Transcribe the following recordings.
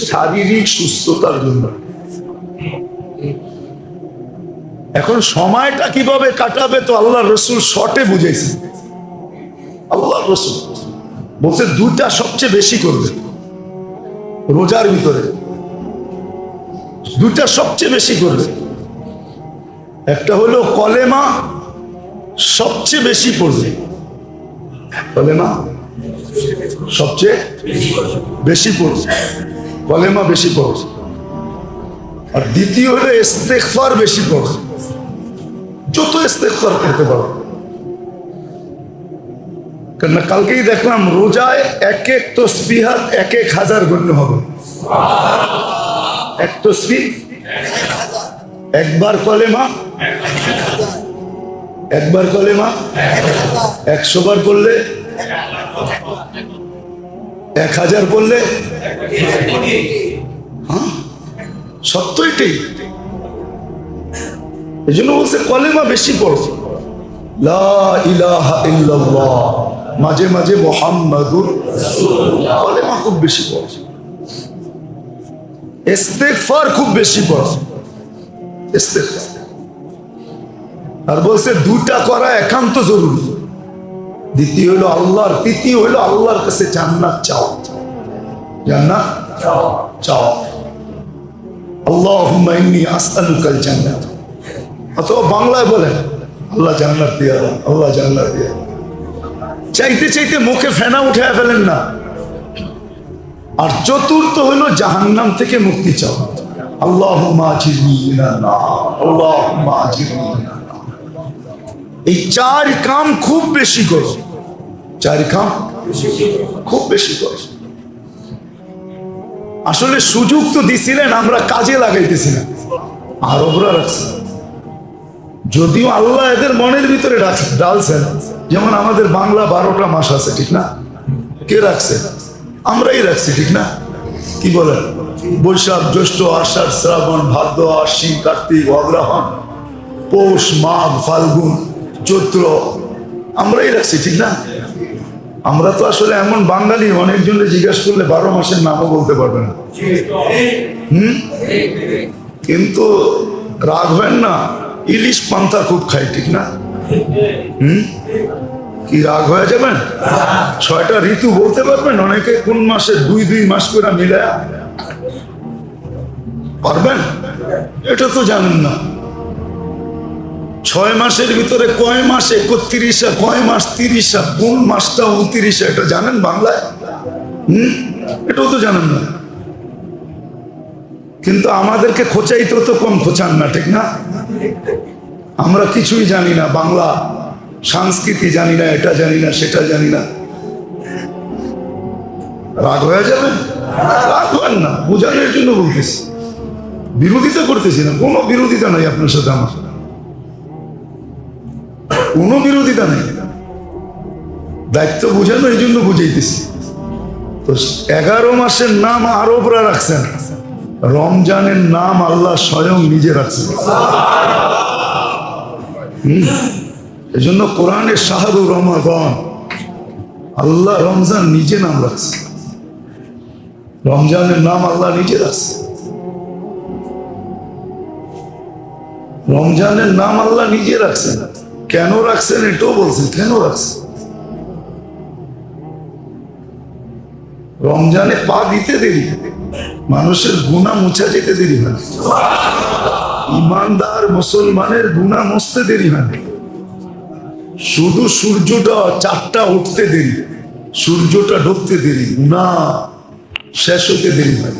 শারীরিক সুস্থতার জন্য। এখন সময়টা কিভাবে কাটাবে তো আল্লাহ রসুল শর্টে বুঝাইছেন। আল্লাহ রসুল বলছে দুটা সবচেয়ে বেশি করবে রোজার ভিতরে, দুটা সবচেয়ে বেশি করবে। একটা হলো কলেমা সবচেয়ে বেশি পড়বে, কলেমা সবচেয়ে বেশি পড়বে, কলেমা বেশি পড়বে। আর দ্বিতীয় হলো ইস্তেগফার বেশি পড়বে, যত ইস্তেগফার করতে পারো। কেন কালকেই দেখলাম রোজায় এক এক তসবিহাত 1000 গণ্য হবে। এক তসবিহ একবার কলেমা, একবার কলেমা 100 বার পড়লে, 1000 পড়লে, হ্যাঁ সত্য এটাই। এই জন্য বলছে কলেমা বেশি পড়ো, লা ইলাহা ইল্লাল্লাহ, মাঝে মাঝে মুহাম্মাদুর রাসূলুল্লাহ, কলেমা খুব বেশি পড়ো, ইস্তেগফার খুব বেশি পড়ো, ইস্তেগফার। আর বলছে দুটা করা একান্ত জরুরি। দ্বিতীয় হলো আল্লাহর, তৃতীয় হলো আল্লাহর কাছে জান্নাত চাও, জান্নাত চাও। আল্লাহুম্মা ইন্নী আসআলুকাল জান্নাত, অথবা বাংলায় বলেন আল্লাহ জান্নাত দিয়া দাও, আল্লাহ জান্নাত দিয়া দাও। চাইতে চাইতে মুখে ফেনা উঠায় ফেলেন না। আর চতুর্থ হলো জাহান্নাম থেকে মুক্তি চাও, আল্লাহুম্মা আজিরনি মিনান নার, আল্লাহুম্মা আজিরনি মিনান নার। এই 4 কাম খুব বেশি করো, 4 কাম খুব বেশি করো। আসলে সুযোগ তো দিছিলেন, আমরা কাজে লাগাইতেছি না। আরবরা রাখছে, যদিও আল্লাহ এদের মনের ভিতরে ডালছেন। যেমন আমাদের বাংলা 12টা মাস আছে, ঠিক না? কে রাখছে? আমরাই রাখছি, ঠিক না? কি বলেন? বৈশাখ, জ্যৈষ্ঠ, আষাঢ়, শ্রাবণ, ভাদ্র, আশ্বিন, কার্তিক, অগ্রহায়ণ, পৌষ, মাঘ, ফাল্গুন, চৈত্র, আমরাই রাখছি, ঠিক না? আমরা তো আসলে এমন বাঙালি, অনেকজনে জিজ্ঞেস করলে 12 মাসের নামও বলতে পারবে না। কিন্তু রাগ হয় না, ইলিশ পান্তা খুব খাই, ঠিক না? কি রাগ হয়ে যাবেন? 6টা ঋতু বলতে পারবেন? অনেকে কোন মাসে 2 মাস করে মিলায়া পারবেন? এটা তো জানেন না। 6 মাসের ভিতরে কয় মাস 31, কয় মাস 30, কোন মাসটা 29, এটা জানেন বাংলায়? এটাও তো জানেন না। কিন্তু আমাদেরকে খোঁচাইতে তো কম খোঁচান না, ঠিক না? আমরা কিছুই জানি না, বাংলা সংস্কৃতি জানি না, এটা জানি না, সেটা জানি না। রাগ হয়ে যাবেন? রাগ হন না, বোঝানোর জন্য বলতেছি, বিরোধিতা করতেছি না। কোনো বিরোধিতা নাই আপনার সাথে, আমার কোনো বিরোধিতা নেই। দায়িত্ব বুঝানো, এই জন্য বুঝাইতেছি। তো 11 মাসের নাম আরবরা রাখছেন, রমজানের নাম আল্লাহ স্বয়ং নিজে রাখছেন। এই জন্য কোরআনের শাহরু রমাদান, আল্লাহ রমজান নিজে নাম রাখছে, রমজানের নাম আল্লাহ নিজে রাখছে। রমজানের নাম আল্লাহ নিজে রাখছেন। কেন রাখছেন এটাও বলছেন, কেন রাখছেন। রমজানে পা দিতে দেরি, মানুষের গুনাহ মুছা যেতে দেরি হয়, ইমানদার মুসলমানের গুনাহ মুছতে দেরি হয়। শুধু সূর্যটা 4টা উঠতে দেরি, সূর্যটা ডুবতে দেরি, গুনাহ শেষ হতে দেরি হয়।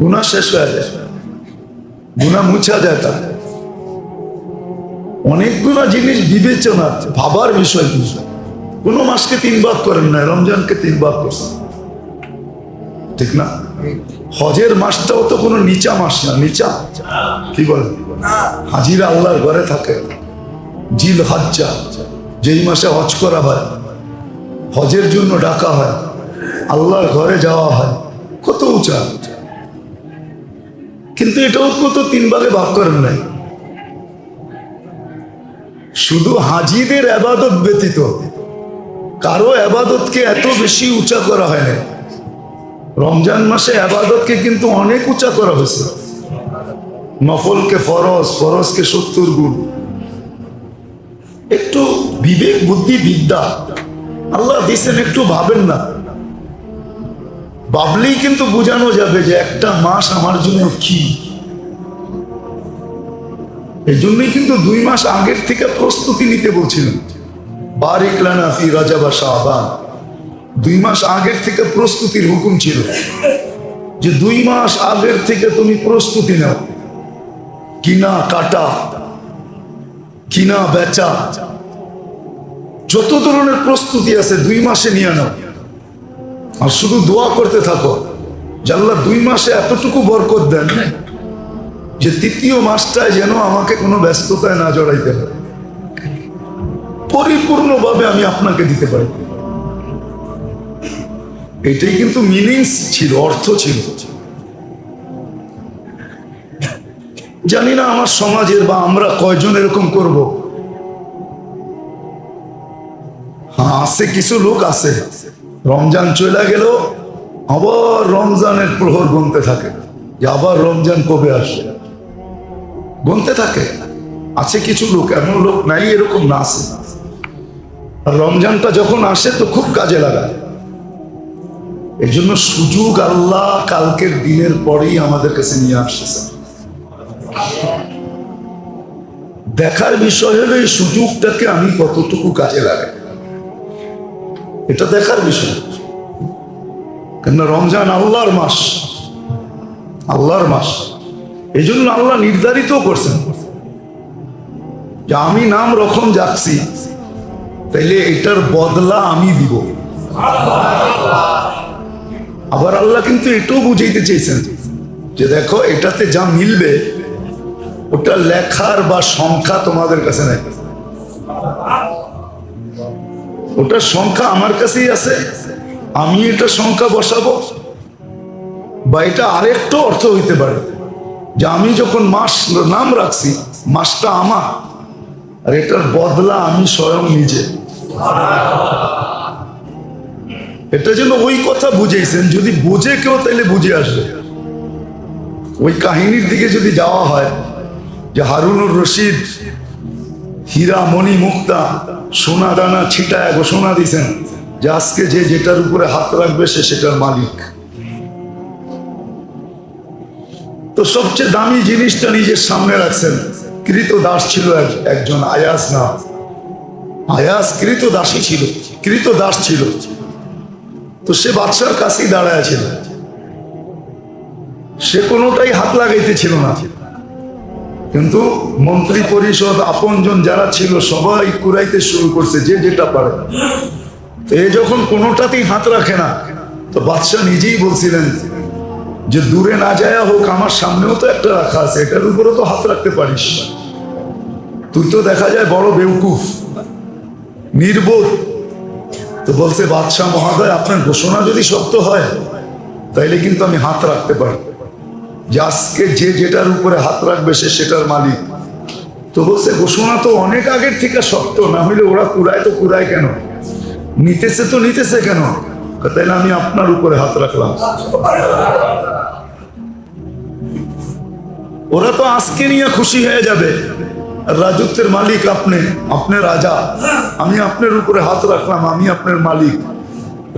গুনাহ শেষ হয়ে যায়, গুনাহ মুছা যায়। তা অনেকগুলো জিনিস বিবেচনা, ভাবার বিষয়। কোনো মাসকে 3 ভাগ করেন না, রমজানকে 3 ভাগ করছেন, ঠিক না? হজের মাসটাও তো কোনো নিচা মাস না, নিচা কি বলেন? হাজিরা আল্লাহর ঘরে থাকে, জিল হজ্জা, যেই মাসে হজ করা হয়, হজের জন্য ডাকা হয়, আল্লাহর ঘরে যাওয়া হয়, কত উঁচা। কিন্তু এটাও তো 3 ভাগে ভাগ করেন নাই। শুধু হাজিদের ইবাদত ব্যতীত কারো ইবাদতকে এত বেশি উঁচা করা হয় না। রমজান মাসে আবাদতকে কিন্তু অনেক উঁচা করা হয়েছে। নফলকে ফরজ, ফরজকে 70 গুণ। একটু বিবেক বুদ্ধি বিদ্যা আল্লাহ দিয়েছেন, একটু ভাবেন না। ভাবলেই কিন্তু বোঝানো যাবে যে একটা মাস আমার জন্য কি। এই জন্যই কিন্তু 2 মাস আগের থেকে প্রস্তুতি নিতে বলছিলেন। বারিক লানা ফি রজব ওয়া শাবান, 2 মাস আগের থেকে প্রস্তুতির হুকুম ছিল যে 2 মাস আগের থেকে তুমি প্রস্তুতি নাও। কিনা কাটা, কিনা বেচা, যত ধরনের প্রস্তুতি আছে 2 মাসে নিয়ে নাও। আর শুধু দোয়া করতে থাকো যে আল্লাহ 2 মাসে এতটুকু বরকত দেন যে 3য় মাসটায় যেন আমাকে কোনো ব্যস্ততায় না জড়াইতে পারে, পরিপূর্ণভাবে আমি আপনাকে দিতে পারি। এটাই কিন্তু মিনিংস ছিল, অর্থ ছিল। জানি না আমার সমাজের বা আমরা কয়জন এরকম করব। হ্যাঁ, আছে কিছু লোক আছে, রমজান চলে গেল আবার রমজানের প্রহর গুনতে থাকে যে আবার রমজান কবে আসবে, গুনতে থাকে। আছে কিছু লোক, এমন লোক নাই এরকম না আছে। আর রমজানটা যখন আসে তো খুব কাজে লাগায়। এই জন্য সুযোগ আল্লাহ কালকের দিনের পরেই আমাদের কাছে নিয়ে আসতেছে। দেখার বিষয় হলো এই সুযোগটাকে আমি কতটুকু কাজে লাগাই, এটা দেখার বিষয়। কেন রমজান আল্লাহর মাস, আল্লাহর মাস। এই জন্য আল্লাহ নির্ধারিত করছেন যে আমি নাম রকম যাচ্ছি, তাইলে এটার বদলা আমি দিব। আবার আল্লাহ কিন্তু এটাও বুঝাইতে চেয়েছেন যে দেখো এটাতে যা মিলবে ওটা লেখার বা সংখ্যা তোমাদের কাছে নাই, ওটার সংখ্যা আমার কাছেই আছে। আমি এটা সংখ্যা বসাবো, বা এটা আরেকটা অর্থ হইতে পারে যে আমি যখন মাস নাম রাখছি, মাসটা আমার, আর এটার বদলা আমি স্বয়ং নিজে। এটা যেন ওই কথা বুঝেছেন, যদি বুঝে কেউ তাইলে বুঝে আসবে। ওই কাহিনীর দিকে যদি যাওয়া হয় যে হারুনুর রশিদ হীরা মণি মুক্তা সোনা দানা ছিটায় ঘোষণা দিয়েছেন যে আজকে যে যেটার উপরে হাত রাখবে সে সেটার মালিক। তো সবচেয়ে দামি জিনিসটা নিজের সামনে রাখছেন। কৃত দাস ছিল একজন, আয়াস নাম। আয়াস কৃত দাসী ছিল, কৃত দাস ছিল। তো সে বাদশার কাছেই দাঁড়ায় ছিল, সে কোনোটাই হাত লাগাইতে ছিল না। কিন্তু মন্ত্রী পরিষদ আপনজন যারা ছিল সবাই কুড়াইতে শুরু করছে, যে যেটা পারে। তো এ যখন কোনোটাতেই হাত রাখে না, তো বাদশাহ নিজেই বলছিলেন যে দূরে না যায় হোক, আমার সামনেও তো একটা রাখা আছে, এটার উপরে তো হাত রাখতে পারিস। তুই তো দেখা যায় বড় বেউকুফ, নির্বোধ। তো বলছে বাদশাহ মহোদয়, আপনার ঘোষণা যদি সত্য হয় তাইলে কিন্তু আমি হাত রাখতে পারি, যে আজকে যে যেটার উপরে হাত রাখবে সে সেটার মালিক। তো বলছে ঘোষণা তো অনেক আগের থেকে সত্য, না হইলে ওরা কুড়ায় তো কুড়ায় কেন, নিতেছে তো নিতেছে কেন? তাইলে আমি আপনার উপরে হাত রাখলাম। ওরা তো আজকে নিয়ে খুশি হয়ে যাবে, রাজত্বের মালিক আপনি, আপনি রাজা, আমি আপনার উপরে হাত রাখলাম, আমি আপনার মালিক।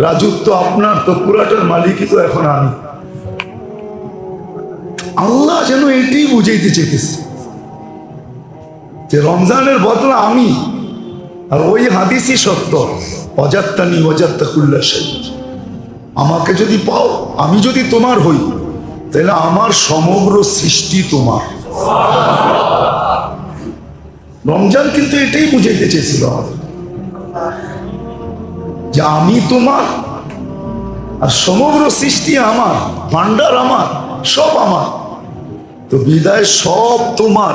রাজত্ব আপনার, তো পুরাটার মালিকই তো এখন আমি। আল্লাহ যেন এটাই বুঝাইতে চেয়েছে যে রমজানের বদলা আমি। আর ওই হাদিসই সত্য, অজাত্তানি অজাত্তাকুল্লা শাই। আমাকে যদি পাও, আমি যদি তোমার হই, তাহলে আমার সমগ্র সৃষ্টি তোমার। রমজান কিন্তু এটাই বুঝাইতে চেয়েছিল যে আমি তোমার, আর সমগ্র সৃষ্টি আমার, ভান্ডার আমার, সব আমার। তো বিদায় সব তোমার।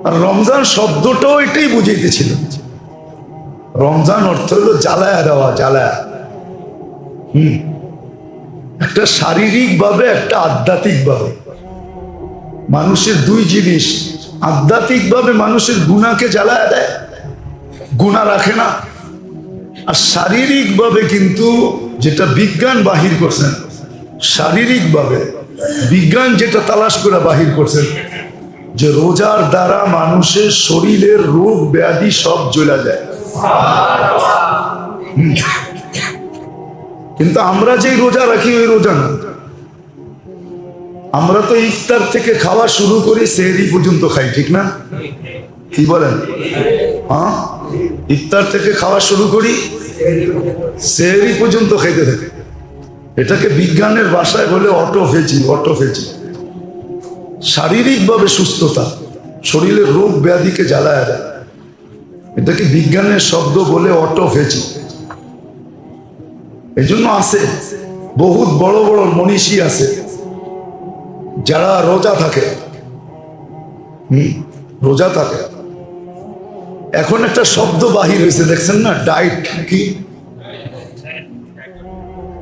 আর রমজান শব্দটাও এটাই বুঝাইতেছিল। রমজান অর্থ হলো জ্বালায়া দেওয়া, জ্বালায়া। একটা শারীরিক ভাবে, একটা আধ্যাত্মিক ভাবে। মানুষের 2 জিনিস, আধ্যাত্মিক ভাবে মানুষের গুনাহকে জ্বালায়া দেয়, গুনাহ রাখে না। আর শারীরিকভাবে কিন্তু যেটা বিজ্ঞান বাহির করছেন, শারীরিকভাবে বিজ্ঞান যেটা তালাশ করে বাহির করছেন, যে রোজার দ্বারা মানুষের শরীরের রোগ ব্যাধি সব জ্বলা যায়। কিন্তু আমরা যেই রোজা রাখি ওই রোজা না। আমরা তো ইফতার থেকে খাওয়া শুরু করি সেহরি পর্যন্ত খাই, ঠিক না? কি বলেন? হ্যাঁ, ইফতার থেকে খাওয়া শুরু করি সেহরি পর্যন্ত খাইতে থাকে। এটাকে বিজ্ঞানের ভাষায় বলে অটোফেজি। অটোফেজি শারীরিকভাবে সুস্থতা, শরীরের রোগ ব্যাধিকে জ্বালায় যায়, এটাকে বিজ্ঞানের শব্দ বলে অটোফেজি। এই জন্য আছে বহুত বড় বড় মনীষী আছে যারা রোজা থাকে, রোজা থাকে। এখন একটা শব্দ বাহির হয়েছে, দেখছেন না? ডায়েট। কি?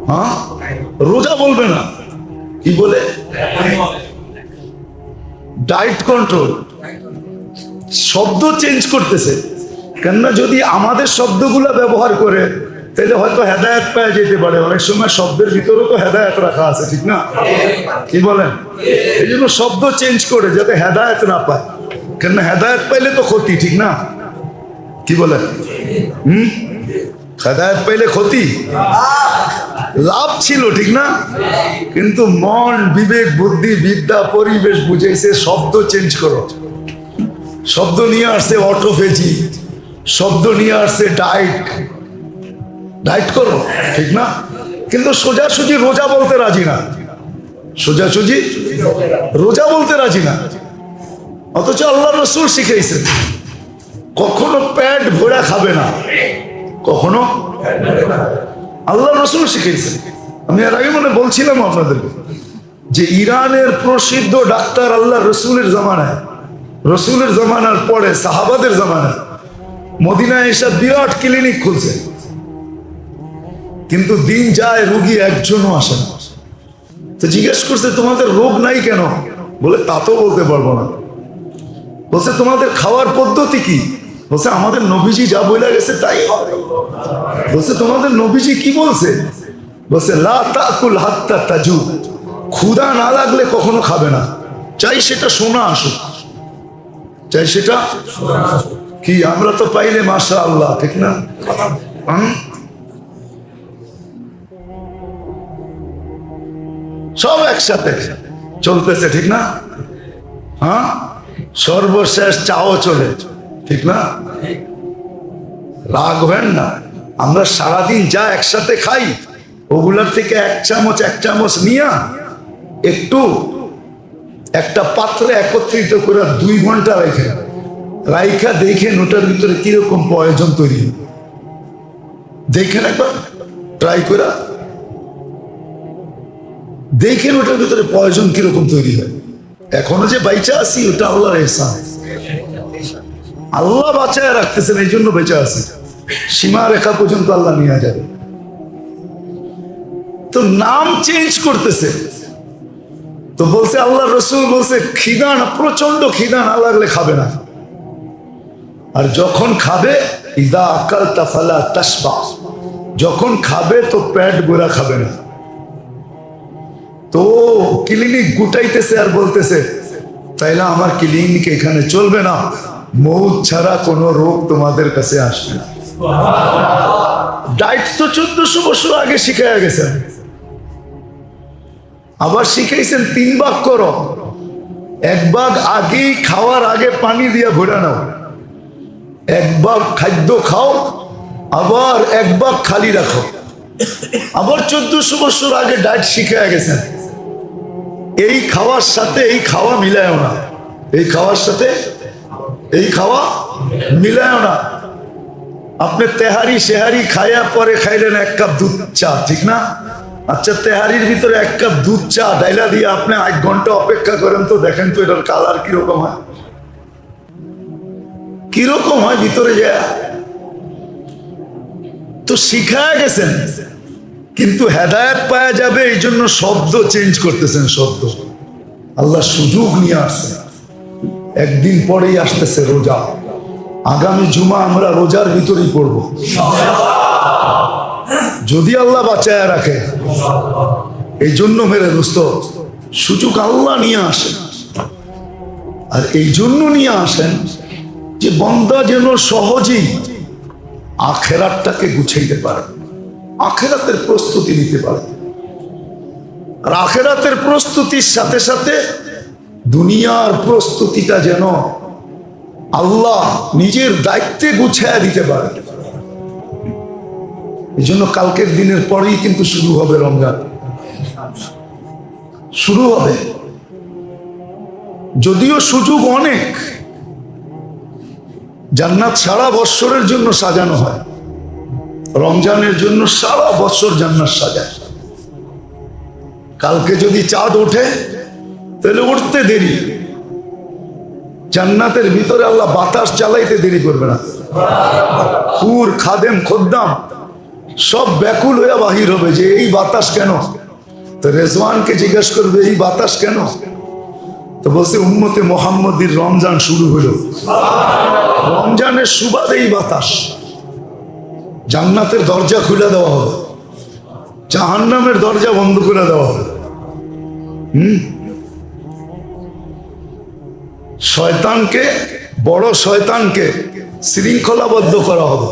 হ্যাঁ, রোজা বলবে না, কি বলে? Diet control. শব্দ চেঞ্জ করতেছে। কেননা যদি আমাদের শব্দগুলো ব্যবহার করে তাহলে হয়তো হেদায়েত পাওয়া যেতে পারে। অনেক সময় শব্দের ভিতরেও তো হেদায়েত রাখা আছে, ঠিক না? কি বলেন? এই জন্য শব্দ চেঞ্জ করে যাতে হেদায়েত না পায়। কেননা হেদায়েত পাইলে তো ক্ষতি, ঠিক না? কি বলেন? হেদায়েত পাইলে ক্ষতি, লাভ ছিল, ঠিক না? কিন্তু মন, বিবেক, বুদ্ধি, বিদ্যা, পরিবেশ বুঝাইছে শব্দ চেঞ্জ করো। শব্দ নিয়ে আসছে অটোফেজি, শব্দ নিয়ে আসছে ডায়েট। ডায়েট করো, ঠিক না? কিন্তু সোজাসুজি রোজা বলতে রাজি না। সোজাসুজি রোজা বলতে রাজি না। অথচ আল্লাহ রসুল শিখাইছেন কখনো পেট ভরা খাবে না, কখনো। আল্লাহ রসুল শিখাইছেন। আমি এর আগে বলছিলাম আপনাদেরকে যে ইরানের প্রসিদ্ধ ডাক্তার আল্লাহ রসুলের জামানায়, রসুলের জামানার পরে সাহাবাদের জামানায় মদিনায় এসে বিরাট ক্লিনিক খুলছে। কিন্তু দিন যায় রোগী একজনও আসে না। তো জিজ্ঞেস করছে তোমাদের রোগ নাই কেন? বলে তা তো বলতে পারবো না। বলছে তোমাদের খাওয়ার পদ্ধতি কি? বলছে আমাদের নবীজি যা বলে গেছে তাই হবে। বলছে তোমাদের নবীজি কি বলছে? বলছে লা তাকুল হাত্তা তাজু, ক্ষুধা না লাগলে কখনো খাবে না, চাই সেটা সোনা আসুক, চাই সেটা কি। আমরা তো পাইলে মাশাআল্লাহ, ঠিক না? সব একসাথে চলতেছে, ঠিক না? হ্যাঁ, সর্বশেষ চাও চলে, ঠিক না? রাগ হেন না। আমরা সারাদিন যা একসাথে খাই ওগুলার থেকে এক চামচ নিয়ে একটু একটা পাত্রে একত্রিত করে 2 ঘন্টা রাইখা দেখেন ওটার ভিতরে কিরকম প্রয়োজন তৈরি। দেখেন একবার ট্রাই করে দেখেন ওটার ভিতরে প্রয়োজন কিরকম তৈরি হয়। এখনো যে বাইচা আছি ওটা আল্লাহর ইহসান। আল্লাহ বাঁচায় রাখতেছেন, এই জন্য বেঁচে আছি। সীমা রেখা পর্যন্ত আল্লাহ নিয়ে যাবে। তো নাম চেঞ্জ করতেছে। তো বলছে আল্লাহ রসুল বলছে খিদা না, প্রচন্ড খিদা না লাগলে খাবে না। আর যখন খাবে ইদা আকালতা ফালা তাশবা, যখন খাবে তো পেট গোরা খাবে না। তো ক্লিনিক গুটাইতেছে আর বলতেছে তাইলে আমার ক্লিনিক এখানে চলবে না, মৌত ছাড়া কোনো রোগ তোমাদের কাছে আসবে না। ডায়েট তো 1400 বছর আগে শিখাইয়া গেছেন। আবার শিখাইছেন 3 ভাগ করো। 1 ভাগ আগেই খাওয়ার আগে পানি দিয়া ভরে নাও, 1 ভাগ খাদ্য খাও, আবার 1 ভাগ খালি রাখো। আবার 1400 বছর আগে ডায়েট শিখাইয়া গেছেন। এই খাওয়ার সাথে এই খাওয়া মিলায়ও না, এই খাওয়ার সাথে এই খাওয়া মিলায়ও না। আপনি তেহারি সেহারি খাইয়া পরে খাইলেন 1 কাপ দুধ চা, ঠিক না? আচ্ছা, তেহারির ভিতরে 1 কাপ দুধ চা ডাইলা দিয়ে আপনি 1 ঘন্টা অপেক্ষা করেন তো, দেখেন তো এটার কালার কিরকম হয়, কিরকম হয় ভিতরে যায়। তো শিখায় গেছেন, কিন্তু হেদায়েত পাওয়া যাবে এই জন্য শব্দ চেঞ্জ করতেছেন। শব্দ আল্লাহ সুযোগ নিয়ে আসছে। একদিন পরেই আসতেছে রোজা। আগামী জুমা আমরা রোজার ভিতরেই পড়বো। যদি আল্লাহ বাঁচায় রাখে। এই জন্য মেরে দোস্ত, সুযোগ আল্লাহ নিয়ে আসেন, আর এই জন্য নিয়ে আসেন যে বান্দা যেন সহজেই আখেরাতটাকে গুছাইতে পারে, আখেরাতের প্রস্তুতি নিতে পারে। আর আখেরাতের প্রস্তুতির সাথে সাথে দুনিয়ার প্রস্তুতিটা যেন আল্লাহ নিজের দায়িত্বে গুছাইয়া দিতে পারে। এই জন্য কালকের দিনের পরেই কিন্তু শুরু হবে রমজান, শুরু হবে। যদিও সুযোগ অনেক, জান্নাত সারা বৎসরের জন্য সাজানো হয়, রমজানের জন্য সারা বছর জান্নাত সাজায়। কালকে যদি চাঁদ ওঠে তাহলে উঠতে দেরি, জান্নাতের ভিতরে আল্লাহ বাতাস চালাইতে দেরি করবে না। হুর, খাদেম, খদ্দাম সব ব্যাকুল হয়ে বাহির হবে যে এই বাতাস কেন। তো রেজওয়ানকে জিজ্ঞেস করবে এই বাতাস কেন, তো বলছে উম্মতে মোহাম্মদীর রমজান শুরু হলো, রমজানের সুবাদে এই বাতাস। জান্নাতের দরজা খুলে দেওয়া হবে, জাহান্নামের দরজা বন্ধ করে দেওয়া হবে। শয়তানকে, বড় শয়তানকে শৃঙ্খলাবদ্ধ করা হবে,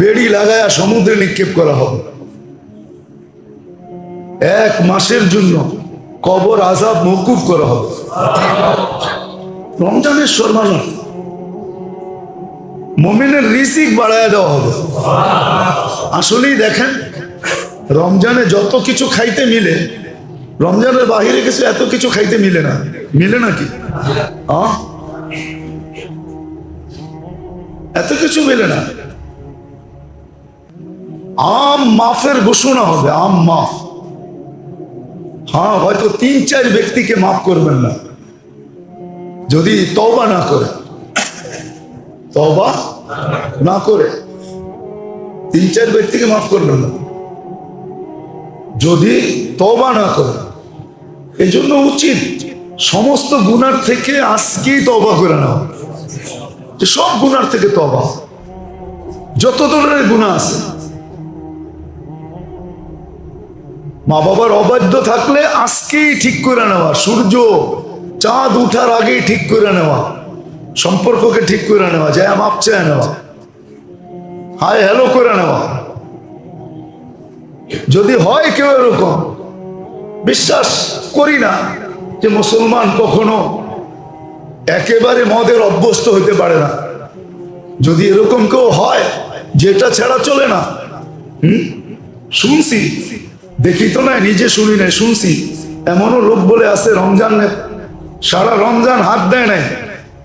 বেড়ি লাগায়া সমুদ্রে নিক্ষেপ করা হবে। 1 মাসের জন্য কবর আযাব মওকুফ করা হবে। রমজানের সম্মানার্থে মুমিনের রিজিক বাড়ায় দেওয়া হবে। আসলেই দেখেন, রমজানে যত কিছু খাইতে মিলে, রমজানের বাহিরে কিছু এত কিছু খাইতে মিলে না। মিলে নাকি? এত কিছু মিলে না। আম মাফের ঘোষণা হবে, আম মাফ। হ্যাঁ, হয়তো 3-4 ব্যক্তিকে মাফ করবেন না যদি তওবা না করে, তওবা না করে 3-4 ব্যক্তিকে মাফ করবেন না যদি তওবা না করে। এই জন্য উচিত সমস্ত গুনার থেকে আজকেই তওবা করে নাও, যে সব গুনার থেকে তওবা, যত ধরনের গুনাহ আছে। মা বাবার অবাধ্য থাকলে আজকেই ঠিক করে নেওয়া, সূর্য চাঁদ উঠার আগেই ঠিক করে নেওয়া, সম্পর্ককে ঠিক করে নেওয়া, যায় মাপ চেয়ে নেওয়া, হাই হ্যালো করে নেওয়া। যদি হয় কেউ এরকম, বিশ্বাস করি না যে মুসলমান কখনো একেবারে মদের অভ্যস্ত হতে পারে না। যদি এরকম কেউ হয় যেটা ছাড়া চলে না, শুনছি, দেখি তো না, নিজে শুনি নাই, শুনছি এমনও লোক বলে আছে রমজান সারা রমজান হাত দেয় নাই,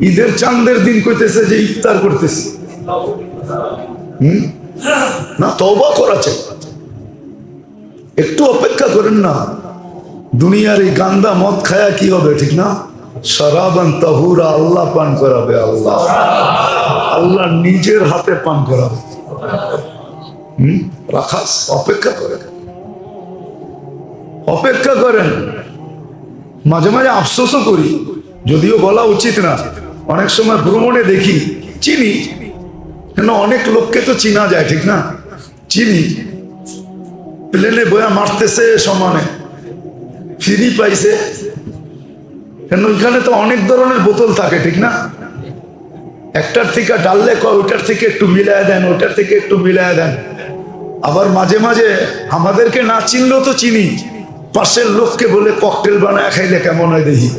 ঈদের চাঁদের দিন কইতেছে যে ইফতার করতেছে। না, তওবা করা চাই। একটু অপেক্ষা করেন না, দুনিয়ার এই গান্দা মদ খায়া কি হবে, ঠিক না? শরাবান তাহুরা, আল্লাহ পান করাবে, আল্লাহ, আল্লাহ নিজের হাতে পান করাবে। রাখাস, অপেক্ষা করেন, অপেক্ষা করেন। মাঝে মাঝে আফসোসও করি, যদিও বলা উচিত না। অনেক সময় ভ্রমণে দেখি, চিনি কেন, অনেক লোককে তো চিনা যায়, ঠিক না? চিনি, প্লেনে বয়া মারতেছে সমানে, ফ্রি পাইছে, কেন ওইখানে তো অনেক ধরনের বোতল থাকে, ঠিক না? একটার থেকে ডাললে কয় ওইটার থেকে একটু মিলায় দেন, ওইটার থেকে একটু মিলায় দেন। আবার মাঝে মাঝে আমাদেরকে না চিনলেও তো চিনি, পাশের লোককে বলে ককটেল বানায় খাইলে কেমন হয় দেখি।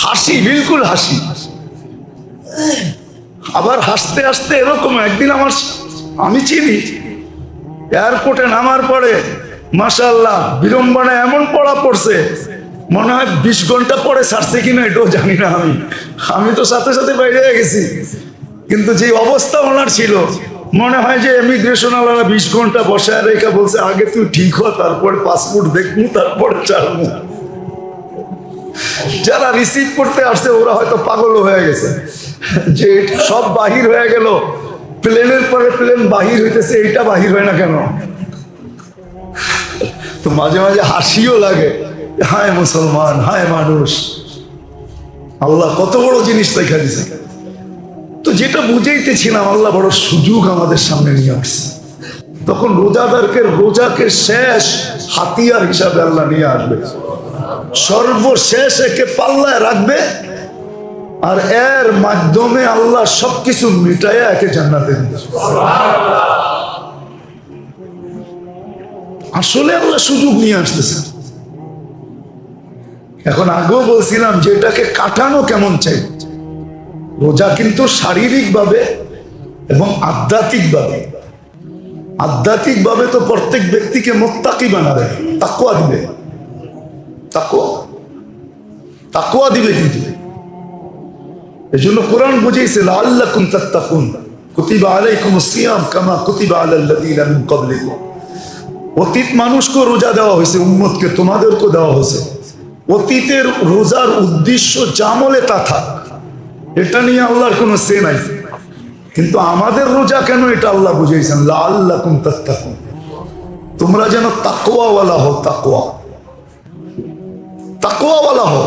হাসি, বিলকুল হাসি। আবার হাসতে হাসতে এরকম একদিন আমি চিনি, এয়ারপোর্টে নামার পরে মাশাআল্লাহ বিড়ম্বনায় এমন পড়া পড়ছে, মনে হয় 20 ঘন্টা পরে ছাড়ছে কিনা এটাও জানি না। আমি তো সাথে সাথে বাইরে গেছি, কিন্তু যে অবস্থা ওনার ছিল, মনে হয় যে ইমিগ্রেশন ওয়ালা 20 ঘন্টা বসায় রেখা বলছে আগে তুই ঠিক হ, তারপরে পাসপোর্ট দেখবো, তারপরে ছাড়বো। যারা রিসিভ করতে আসছে ওরা হয়তো পাগল হয়ে গেছে যে সব বাহির হয়ে গেল, প্লেনের পরে প্লেন বাহির হইতেছে, এইটা বাহির হয় না কেন? তো মাঝে মাঝে হাসিও লাগে, হায় মুসলমান, হায় মানুষ, আল্লাহ কত বড় জিনিস দেখা দিছে। তো যেটা বুঝাইতেছিলাম, আল্লাহ বড় সুযোগ আমাদের সামনে নিয়ে আসছে। তখন রোজাদারকে রোজাকে শেষ হাতিয়ার হিসাবে আল্লাহ নিয়ে আসবে, সর্বশেষ একে পাল্লায় রাখবে, আর এর মাধ্যমে আল্লাহ সবকিছু মিটাইয়া একে জান্নাতে দিবে। আসলে আল্লাহ সুযোগ নিয়ে আসতেছে। এখন আগেও বলছিলাম যে এটাকে কাটানো কেমন চাই। রোজা কিন্তু শারীরিক ভাবে এবং আধ্যাত্মিক ভাবে তো প্রত্যেক ব্যক্তিকে মুত্তাকি বানাবে, তাকওয়া দিবে, তাকওয়া দিবে। কিন্তু এই জন্য কোরআন বুঝিয়েছে লাআল্লাকুম তাত্তাকুন, কুতিবা আলাইকুমুস সিয়াম কামা কুতিবা আলাল্লাযীনা মিন ক্বাবলিকুম। অতীত মানুষকে রোজা দেওয়া হয়েছে, উম্মতকে তোমাদেরকে দেওয়া হয়েছে। অতীতের রোজার উদ্দেশ্য জামলে তা থাক, এটা নিয়ে আল্লাহর কোনো সে নাই। কিন্তু আমাদের রোজা কেন, এটা আল্লাহ বুঝিয়েছেন লাআল্লাকুম তাত্তাকুন, তোমরা যেন তাকওয়াওয়ালা হও, তাকওয়াওয়ালা হও।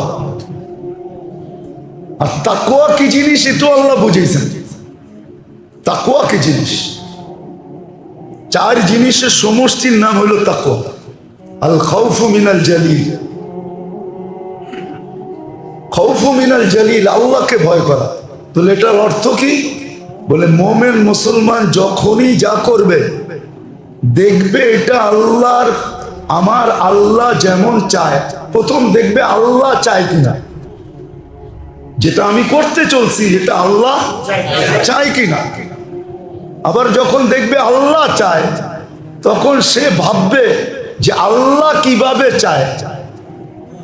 আর তাকওয়া কি জিনিস এটাও আল্লাহ বুঝিয়েছেন। তাকওয়া কি জিনিস? 4 জিনিসের সমষ্টির নাম হলো তাকওয়া। আল খাউফু মিনাল জালিল, খাউফু মিনাল জালিল, আল্লাহকে ভয় করা। তো এটার অর্থ কি? বলে মোমেন মুসলমান যখনই যা করবে দেখবে এটা আল্লাহর, আমার আল্লাহ যেমন চায়, প্রথম দেখবে আল্লাহ চায় কিনা, যেটা আমি করতে চলছি এটা আল্লাহ চায় কিনা। আবার যখন দেখবে আল্লাহ চায়, তখন সে ভাববে যে আল্লাহ কিভাবে চায়,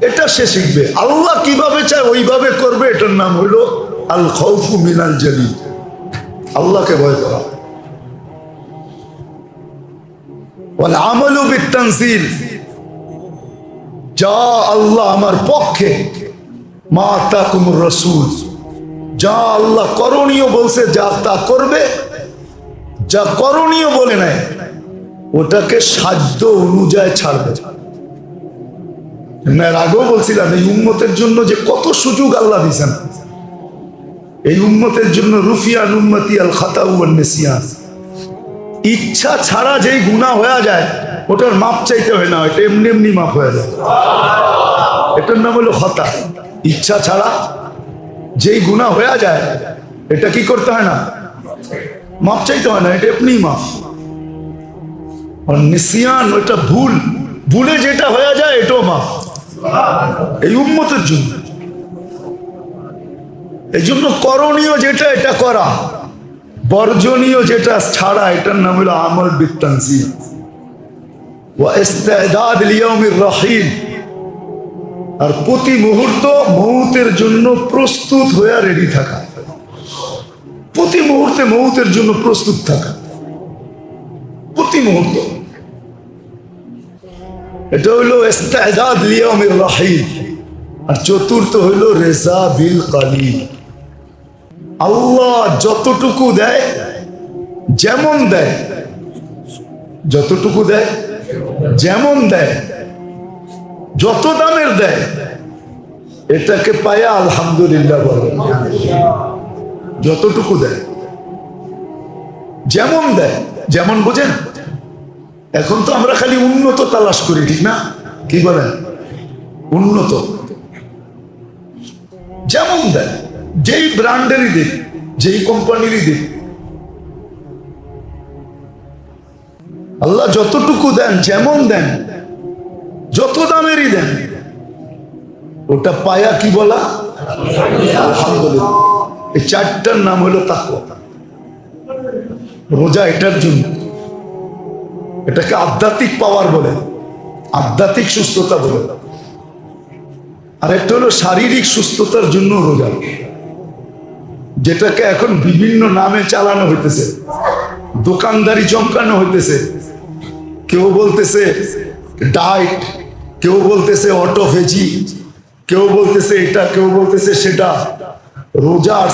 এটা সে শিখবে। আল্লাহ কিভাবে চায় ওইভাবে করবে। এটার নাম হইল আল খাউফু মিনাল জালিল, আল্লাহকে ভয় করা। ওয়াল আমালু বিত-তানজিল, যা আল্লাহ আমার পক্ষে, মা আতাকুমুর রাসূল, যা আল্লাহ করণীয় বলছে যা তা করবে, যা করণীয় বলে নাই ওটাকে সাধ্য অনুযায়ী ছাড়বে। এর আগেও বলছিলাম এই উম্মতের জন্য যে কত সুযোগ আল্লাহ দিয়েছেন। এই উম্মতের জন্য রুফিয়ান উম্মতি আল খাতাউ ওয়ান নিসিয়ান, ইচ্ছা ছাড়া যেই গুনাহ হয়ে যায় ওটার মাপ চাইতে হয় না, এটা এমনি এমনি মাপ হয়ে যায়। এটার নাম হলো খাতা। ইচ্ছা ছাড়া যেই গুনাহ হয়ে যায় এটা কি করতে হয় না, মাপ চাইতে হয় না, এটা এমনি মাপ। আর নিসিয়ান ওটা ভুল, ভুলে যেটা হয়ে যায় এটাও মাপ। এই উম্মতের জন্য, এই জন্য করণীয় যেটা এটা করা, বর্জনীয় যেটা ছাড়া, এটার নাম হলো আমল বিত-তানজিল ওয়া ইস্তিদাদ লিয়াউমির রাহিল। আর প্রতি মুহূর্ত মৌতের জন্য প্রস্তুত হয়ে রেডি থাকা, প্রতি মুহূর্তে মৌতের জন্য প্রস্তুত থাকা, প্রতি মুহূর্ত। এটা হইলো ইস্তিদাদ লিয়াউমির রাহিল। আর চতুর্থ হইলো রেজা বিল কালিল, আল্লাহ যতটুকু দেয়, যেমন দেয়, যতটুকু দেয়, যেমন দেয়, যত দামের দেয়, এটাকে পায়া আলহামদুলিল্লাহ বলে। যতটুকু দেয়, যেমন দেয়, যেমন বুঝেন। এখন তো আমরা খালি উন্নত তালাশ করি, ঠিক না? কি বলেন? উন্নত যেমন দেয়, যেই ব্র্যান্ডেরই দিক, যেই কোম্পানিরই দিক, আল্লাহ যতটুকু দেন, যেমন দেন, যত দামেরই দেন, ওটা পায়া কি বলা? আলহামদুলিল্লাহ। এই 4টার নাম হলো তাকওয়া। রোজা এটার জন্য, এটাকে আধ্যাত্মিক পাওয়ার বলে, আধ্যাত্মিক সুস্থতা বলে। আর একটা হলো শারীরিক সুস্থতার জন্য রোজা, যেটাকে এখন বিভিন্ন নামে চালানো হইতেছে, দোকানদারি চমকানো হইতেছে। কেউ বলতেছে ডায়েট, কেউ বলতেছে অটোফেজি, কেউ বলতেছে এটা, কেউ বলতেছে সেটা। রোজা আর